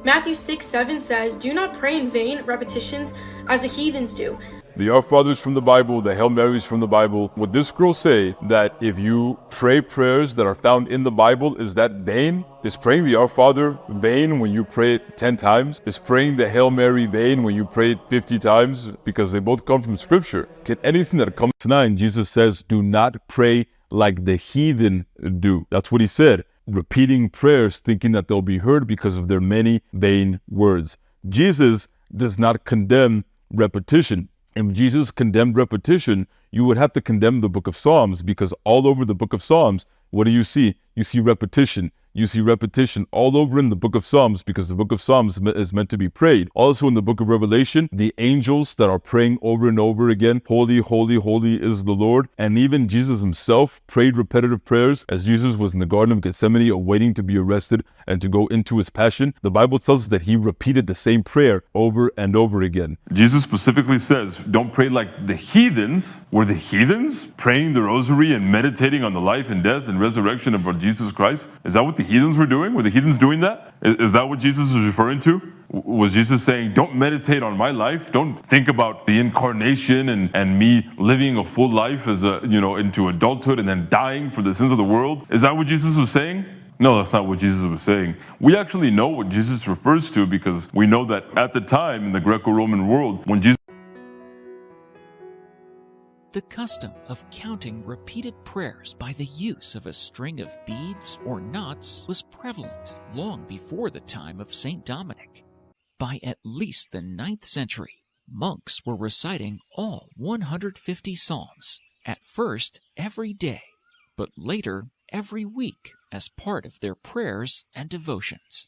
Matthew 6:7 says, "Do not pray in vain repetitions as the heathens do." The Our Fathers from the Bible, the Hail Marys from the Bible. Would this girl say that if you pray prayers that are found in the Bible, is that vain? Is praying the Our Father vain when you pray it 10 times? Is praying the Hail Mary vain when you pray it 50 times? Because they both come from Scripture. Can anything that comes to 9, Jesus says, do not pray like the heathen do. That's what he said. Repeating prayers thinking that they'll be heard because of their many vain words. Jesus does not condemn repetition. If Jesus condemned repetition, you would have to condemn the book of Psalms, because all over the book of Psalms, what do you see? You see repetition. You see repetition all over in the book of Psalms, because the book of Psalms is meant to be prayed. Also in the book of Revelation, the angels that are praying over and over again, holy, holy, holy is the Lord. And even Jesus himself prayed repetitive prayers as Jesus was in the Garden of Gethsemane awaiting to be arrested and to go into his passion. The Bible tells us that he repeated the same prayer over and over again. Jesus specifically says, don't pray like the heathens. Were the heathens praying the rosary and meditating on the life and death and resurrection of our Jesus Christ? Is that what the heathens were doing? Were the heathens doing that? Is that what Jesus is referring to? Was Jesus saying, don't meditate on my life? Don't think about the incarnation and me living a full life as into adulthood and then dying for the sins of the world? Is that what Jesus was saying? No, that's not what Jesus was saying. We actually know what Jesus refers to, because we know that at the time in the Greco-Roman world, when Jesus... The custom of counting repeated prayers by the use of a string of beads or knots was prevalent long before the time of Saint Dominic. By at least the 9th century, monks were reciting all 150 psalms, at first every day, but later every week as part of their prayers and devotions.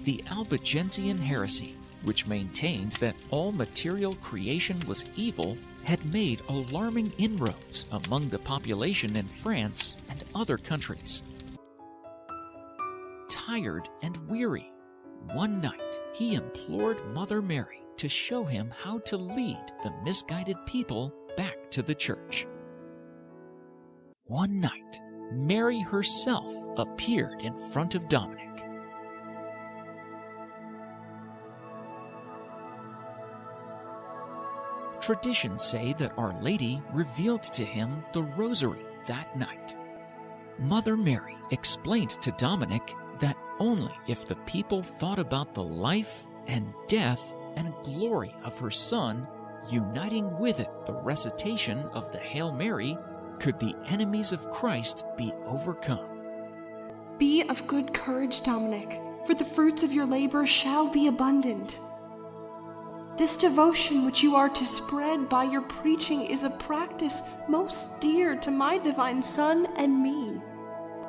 The Albigensian heresy, which maintained that all material creation was evil, had made alarming inroads among the population in France and other countries. Tired and weary, one night he implored Mother Mary to show him how to lead the misguided people back to the church. One night, Mary herself appeared in front of Dominic. Traditions say that Our Lady revealed to him the Rosary that night. Mother Mary explained to Dominic that only if the people thought about the life and death and glory of her Son, uniting with it the recitation of the Hail Mary, could the enemies of Christ be overcome. Be of good courage, Dominic, for the fruits of your labor shall be abundant. This devotion which you are to spread by your preaching is a practice most dear to my divine Son and me.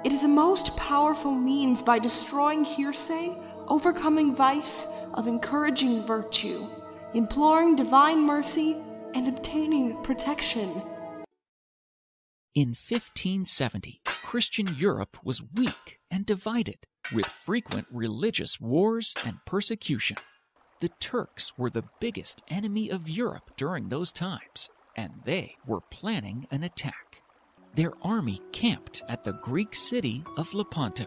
It is a most powerful means by destroying hearsay, overcoming vice, of encouraging virtue, imploring divine mercy, and obtaining protection. In 1570, Christian Europe was weak and divided, with frequent religious wars and persecution. The Turks were the biggest enemy of Europe during those times, and they were planning an attack. Their army camped at the Greek city of Lepanto.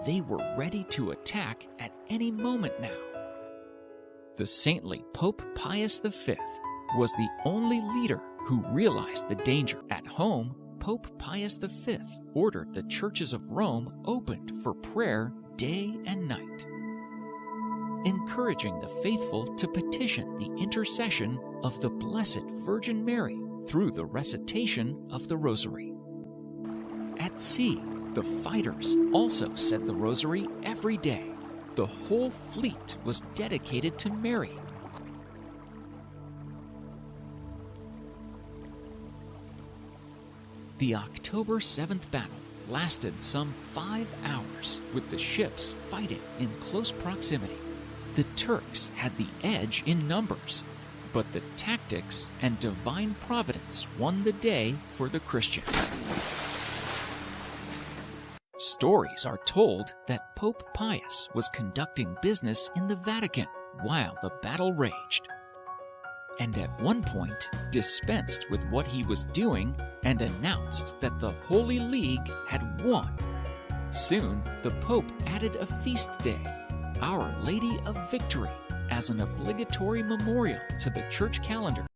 They were ready to attack at any moment now. The saintly Pope Pius V was the only leader who realized the danger. At home, Pope Pius V ordered the churches of Rome opened for prayer day and night, encouraging the faithful to petition the intercession of the Blessed Virgin Mary through the recitation of the Rosary. At sea, the fighters also said the Rosary every day. The whole fleet was dedicated to Mary. The October 7th battle lasted some 5 hours, with the ships fighting in close proximity. The Turks had the edge in numbers, but the tactics and divine providence won the day for the Christians. Stories are told that Pope Pius was conducting business in the Vatican while the battle raged, and at one point dispensed with what he was doing and announced that the Holy League had won. Soon, the Pope added a feast day Our Lady of Victory as an obligatory memorial to the church calendar